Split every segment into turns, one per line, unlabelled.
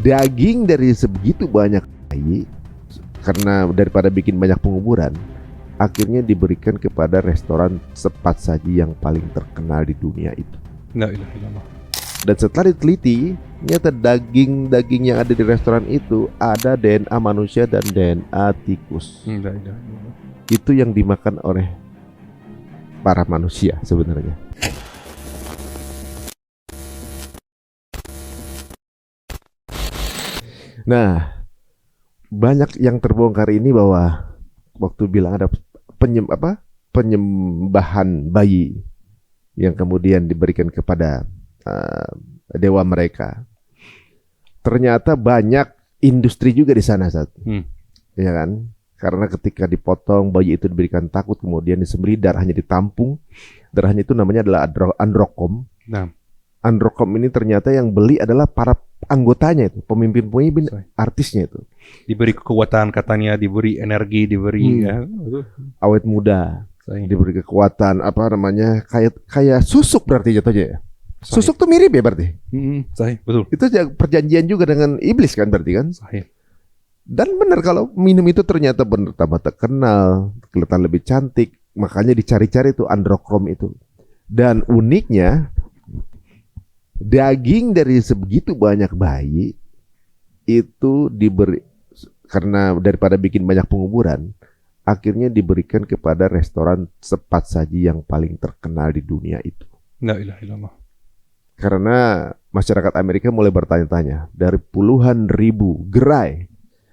daging dari sebegitu banyak bayi, karena daripada bikin banyak penguburan, akhirnya diberikan kepada restoran cepat saji yang paling terkenal di dunia itu.
La ilaha illallah.
Dan setelah diteliti, ternyata daging-daging yang ada di restoran itu ada DNA manusia dan DNA tikus.
La ilaha illallah.
Itu yang dimakan oleh para manusia sebenarnya. Nah, banyak yang terbongkar ini bahwa waktu bilang ada penyembahan bayi yang kemudian diberikan kepada dewa mereka. Ternyata banyak industri juga di sana, ya kan? Karena ketika dipotong bayi itu diberikan takut, kemudian disembelih, darahnya ditampung. Darahnya itu namanya adalah androkom.
Nah,
Androkom ini ternyata yang beli adalah para anggotanya itu, pemimpin artisnya itu.
diberi kekuatan katanya, diberi energi, diberi
Awet muda, diberi kekuatan, kayak susuk berarti jatuhnya ya. Susuk tuh mirip ya berarti.
Sahih, betul.
Itu perjanjian juga dengan iblis kan berarti kan.
Sahih.
Dan benar kalau minum itu ternyata benar tambah terkenal, kelihatan lebih cantik, makanya dicari-cari tuh androkom itu. Dan uniknya daging dari sebegitu banyak bayi itu diberi, karena daripada bikin banyak penguburan, akhirnya diberikan kepada restoran cepat saji yang paling terkenal di dunia itu.
La ilaha illallah.
Karena masyarakat Amerika mulai bertanya-tanya, dari puluhan ribu gerai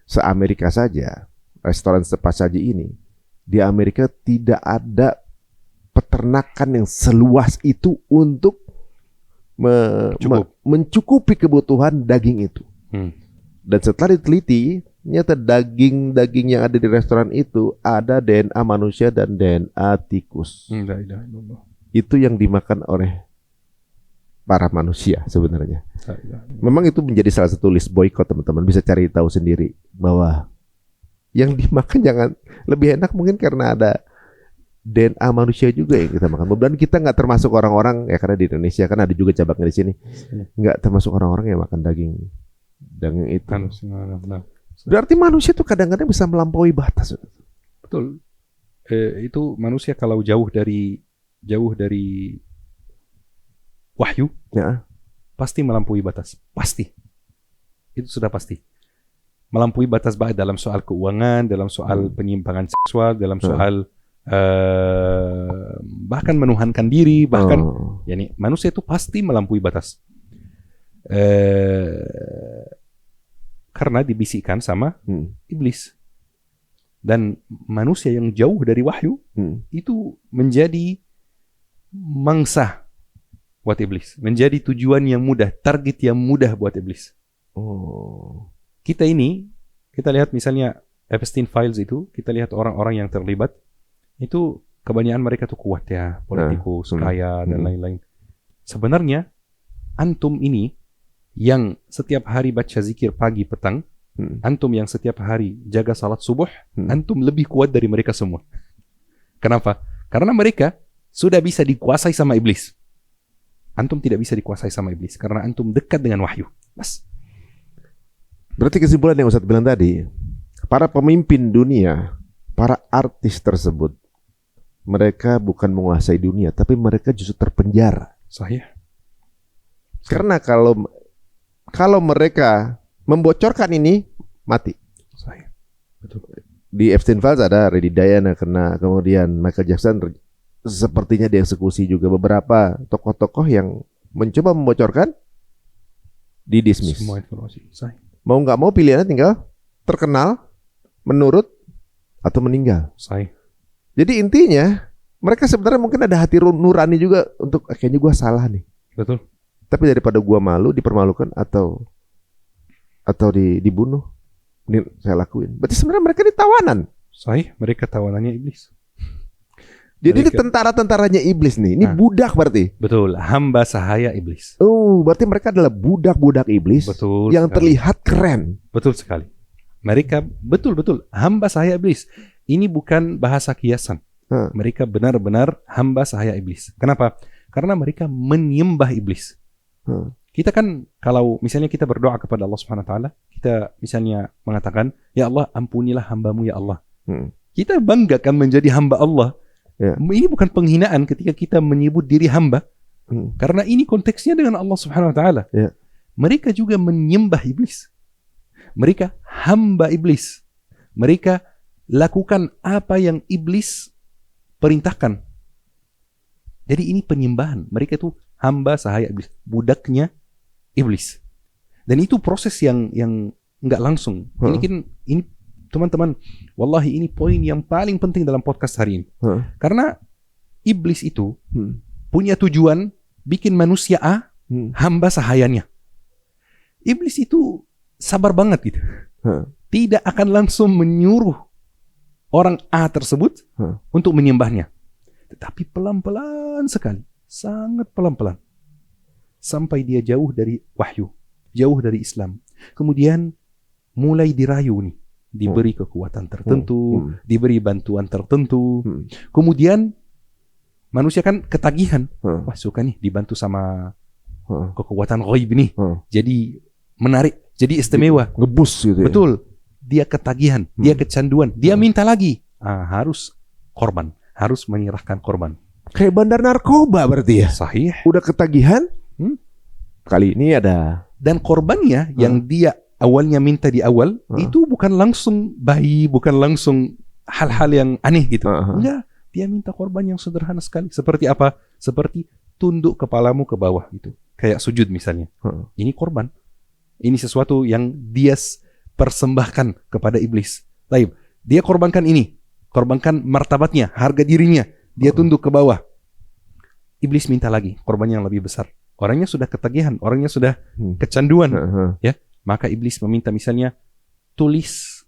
se-Amerika saja, restoran cepat saji ini, di Amerika tidak ada peternakan yang seluas itu untuk mencukupi kebutuhan daging itu. Dan setelah diteliti, ternyata daging-daging yang ada di restoran itu ada DNA manusia dan DNA tikus.
La ilaha illallah.
Itu yang dimakan oleh para manusia sebenarnya. Memang itu menjadi salah satu list boykot, teman-teman. Bisa cari tahu sendiri bahwa yang dimakan jangan lebih enak mungkin karena ada DNA manusia juga yang kita makan. Dan kita nggak termasuk orang-orang ya, karena di Indonesia kan ada juga cabangnya di sini, nggak termasuk orang-orang yang makan daging itu. Berarti manusia tuh kadang-kadang bisa melampaui batas.
Betul. Itu manusia kalau jauh dari wahyu,
ya,
pasti melampaui batas. Pasti. Itu sudah pasti. Melampaui batas baik dalam soal keuangan, dalam soal penyimpangan seksual, dalam soal bahkan menuhankan diri, bahkan yani manusia itu pasti melampaui batas. Karena dibisikkan sama iblis. Dan manusia yang jauh dari wahyu itu menjadi mangsa buat iblis, menjadi tujuan yang mudah, target yang mudah buat iblis. Kita lihat misalnya Epstein Files itu, kita lihat orang-orang yang terlibat itu kebanyakan mereka tuh kuat ya, politikus, kaya dan lain-lain. Sebenarnya antum ini yang setiap hari baca zikir pagi petang, antum yang setiap hari jaga salat subuh, antum lebih kuat dari mereka semua. Kenapa? Karena mereka sudah bisa dikuasai sama iblis. Antum tidak bisa dikuasai sama iblis karena antum dekat dengan wahyu. Mas.
Berarti kesimpulan yang Ustadz bilang tadi, para pemimpin dunia, para artis tersebut, mereka bukan menguasai dunia, tapi mereka justru terpenjara.
Sahih.
Karena kalau mereka membocorkan ini, mati.
Sahih. Betul.
Di Epstein Files ada Lady Diana kena, kemudian Michael Jackson sepertinya dieksekusi juga. Beberapa tokoh-tokoh yang mencoba membocorkan didismiss.
Semua informasi. Sahih.
Mau nggak mau pilihannya tinggal terkenal, menurut, atau meninggal.
Sahih.
Jadi intinya mereka sebenarnya mungkin ada hati nurani juga untuk kayaknya gue salah nih.
Betul.
Tapi daripada gue malu, dipermalukan atau dibunuh, ini saya lakuin. Berarti sebenarnya mereka ini tawanan.
Sahih, mereka tawanannya iblis.
Jadi ini tentara-tentaranya iblis nih. Ini budak berarti.
Betul, hamba sahaya iblis.
Berarti mereka adalah budak-budak iblis.
Betul
yang
sekali.
Terlihat keren.
Betul sekali. Mereka betul hamba sahaya iblis. Ini bukan bahasa kiasan. Mereka benar-benar hamba sahaya iblis. Kenapa? Karena mereka menyembah iblis. Kita kan kalau misalnya kita berdoa kepada Allah Subhanahu wa taala, kita misalnya mengatakan, "Ya Allah, ampunilah hamba-Mu ya Allah." Kita banggakan menjadi hamba Allah.
Ya.
Ini bukan penghinaan ketika kita menyebut diri hamba. Karena ini konteksnya dengan Allah Subhanahu wa taala.
Ya.
Mereka juga menyembah iblis. Mereka hamba iblis. Mereka lakukan apa yang iblis perintahkan. Jadi ini penyembahan. Mereka itu hamba sahaya iblis, budaknya iblis. Dan itu proses yang nggak langsung. Ini teman-teman, wallahi ini poin yang paling penting dalam podcast hari ini. Karena iblis itu punya tujuan bikin manusia hamba sahayanya. Iblis itu sabar banget gitu. Tidak akan langsung menyuruh orang A tersebut untuk menyembahnya. Tetapi pelan-pelan sekali, sangat pelan-pelan. Sampai dia jauh dari wahyu, jauh dari Islam. Kemudian mulai dirayu nih, diberi kekuatan tertentu, diberi bantuan tertentu. Kemudian manusia kan ketagihan. Wah, suka nih dibantu sama kekuatan ghaib nih. Jadi menarik, jadi istimewa.
Ngebus gitu ya.
Betul. Dia ketagihan, dia kecanduan, dia minta lagi. Harus korban, harus menyerahkan korban.
Kayak bandar narkoba berarti ya.
Sahih.
Udah ketagihan, kali ini ada.
Dan korbannya yang dia awalnya minta di awal, itu bukan langsung bayi, bukan langsung hal-hal yang aneh gitu. Enggak, dia minta korban yang sederhana sekali. Seperti apa? Seperti tunduk kepalamu ke bawah gitu. Kayak sujud misalnya. Ini korban. Ini sesuatu yang dia persembahkan kepada iblis. Baik, dia korbankan ini. Korbankan martabatnya, harga dirinya. Dia tunduk ke bawah. Iblis minta lagi korban yang lebih besar. Orangnya sudah ketagihan, orangnya sudah kecanduan. Ya, maka iblis meminta misalnya tulis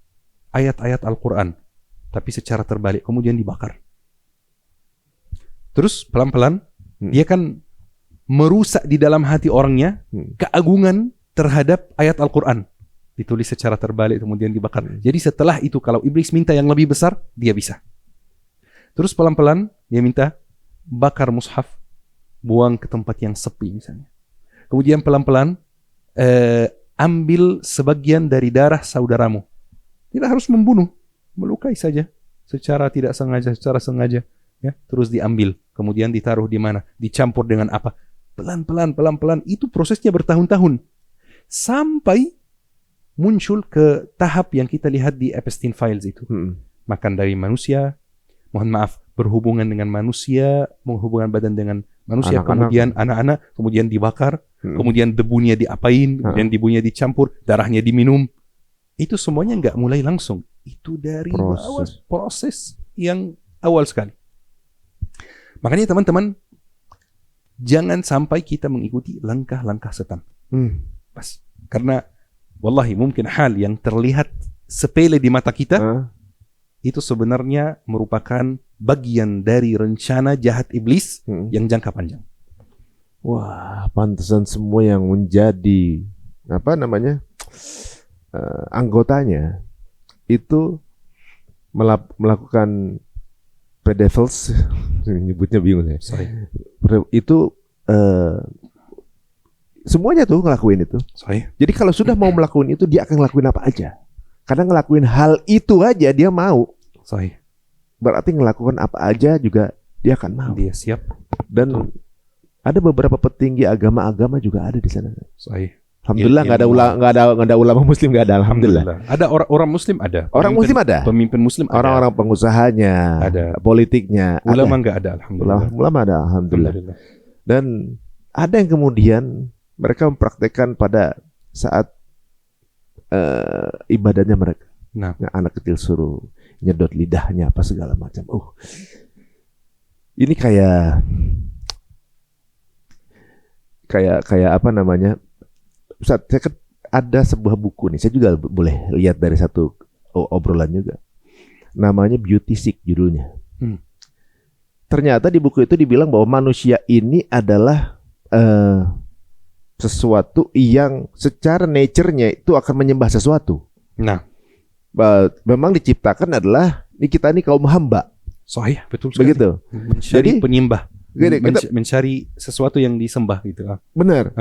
ayat-ayat Al-Quran, tapi secara terbalik, kemudian dibakar. Terus pelan-pelan dia kan merusak di dalam hati orangnya keagungan terhadap ayat Al-Quran. Ditulis secara terbalik, kemudian dibakar. Jadi setelah itu kalau iblis minta yang lebih besar, dia bisa. Terus pelan-pelan dia minta bakar mushaf, buang ke tempat yang sepi misalnya. Kemudian pelan-pelan ambil sebagian dari darah saudaramu. Tidak harus membunuh, melukai saja secara tidak sengaja, secara sengaja, ya. Terus diambil, kemudian ditaruh di mana? Dicampur dengan apa? Pelan-pelan itu prosesnya bertahun-tahun. Sampai muncul ke tahap yang kita lihat di Epstein Files itu. Makan dari manusia, mohon maaf, berhubungan dengan manusia, menghubungkan badan dengan manusia, kemudian anak-anak, kemudian dibakar, kemudian debunya diapain, kemudian debunya dicampur, darahnya diminum. Itu semuanya nggak mulai langsung. Itu dari proses yang awal sekali. Makanya teman-teman, jangan sampai kita mengikuti langkah-langkah setan. Pas. Karena wallahi mungkin hal yang terlihat sepele di mata kita itu sebenarnya merupakan bagian dari rencana jahat iblis yang jangka panjang.
Wah, pantesan semua yang menjadi anggotanya itu melakukan pedevils, nyebutnya bingung ya. Itu semuanya tuh ngelakuin itu. Jadi kalau sudah mau melakukan itu, dia akan ngelakuin apa aja. Karena ngelakuin hal itu aja dia mau. Berarti ngelakukan apa aja juga dia akan mau.
Dia siap.
Dan ada beberapa petinggi agama-agama juga ada di sana. Alhamdulillah nggak ada ulama muslim, nggak ada. Alhamdulillah.
Ada orang muslim ada.
Orang muslim ada.
Pemimpin muslim ada.
Orang-orang pengusahanya,
ada.
Politiknya.
Ulama nggak ada. Alhamdulillah.
Ulama ada. Alhamdulillah. Dan ada yang kemudian mereka mempraktekkan pada saat ibadahnya mereka. Nah, anak kecil suruh nyedot lidahnya apa segala macam. Ini kayak apa namanya? Ustaz, saya kan ada sebuah buku nih. Saya juga boleh lihat dari satu obrolan juga. Namanya Beauty Sick judulnya. Ternyata di buku itu dibilang bahwa manusia ini adalah sesuatu yang secara nature-nya itu akan menyembah sesuatu.
Nah,
memang diciptakan adalah kita ini kaum hamba.
Sahih, betul sekali.
Begitu.
Mencari penyembah. Mencari sesuatu yang disembah gitu.
Benar.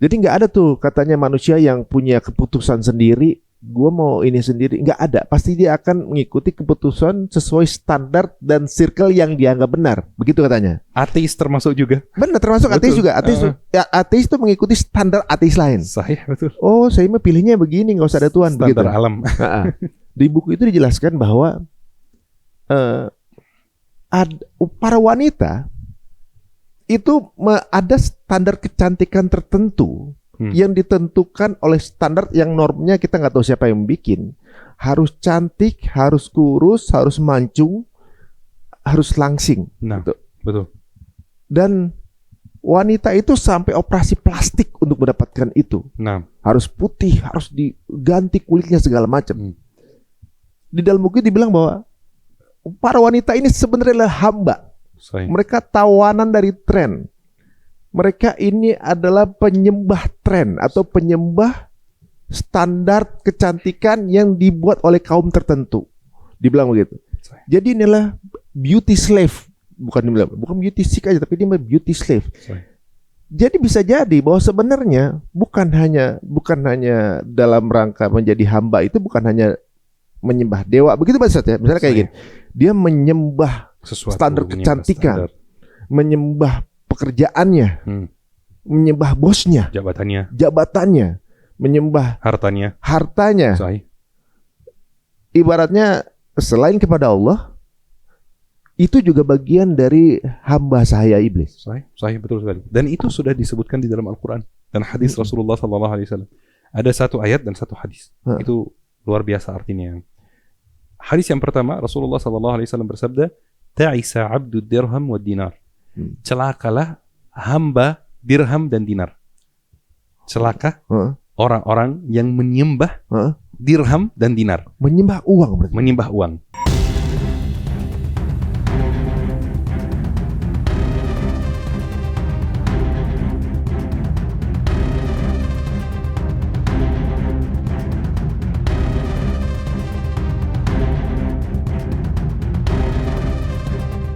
Jadi nggak ada tuh katanya manusia yang punya keputusan sendiri, gue mau ini sendiri, nggak ada. Pasti dia akan mengikuti keputusan sesuai standar dan circle yang dianggap benar, begitu katanya.
Ateis termasuk juga.
Benar, termasuk ateis
Betul.
juga. Ateis itu mengikuti standar ateis lain.
Sahih, betul.
Oh, saya mah pilihnya begini, nggak usah ada Tuhan, begitu.
Standar alam.
Di buku itu dijelaskan bahwa para wanita itu ada standar kecantikan tertentu yang ditentukan oleh standar yang normnya kita nggak tahu siapa yang bikin. Harus cantik, harus kurus, harus mancung, harus langsing.
Nah,
gitu.
betul.
Dan wanita itu sampai operasi plastik untuk mendapatkan itu.
Nah,
Harus putih, harus diganti kulitnya segala macam. Di dalam buku dibilang bahwa para wanita ini sebenarnya adalah hamba.
sahih.
Mereka tawanan dari tren. Mereka ini adalah penyembah tren atau penyembah standar kecantikan yang dibuat oleh kaum tertentu. Dibilang begitu. Jadi inilah beauty slave. Bukan beauty seek aja, tapi dia beauty slave. Jadi bisa jadi bahwa sebenarnya bukan hanya dalam rangka menjadi hamba itu bukan hanya menyembah dewa. Begitu Pak Ustaz ya. Misalnya kayak gini. Dia menyembah
Sesuatu,
standar kecantikan, menyembah pekerjaannya, menyembah bosnya, jabatannya, menyembah hartanya.
Sahih.
Ibaratnya selain kepada Allah, itu juga bagian dari hamba sahaya iblis.
Sahih, betul sekali. Dan itu sudah disebutkan di dalam Al-Quran dan hadis Rasulullah SAW. Ada satu ayat dan satu hadis. Itu luar biasa artinya. Hadis yang pertama, Rasulullah SAW bersabda, "Ta'isa abdu dirham wa dinar." Celakalah hamba dirham dan dinar. Celaka orang-orang yang menyembah dirham dan dinar.
Menyembah uang berarti.
Menyembah uang.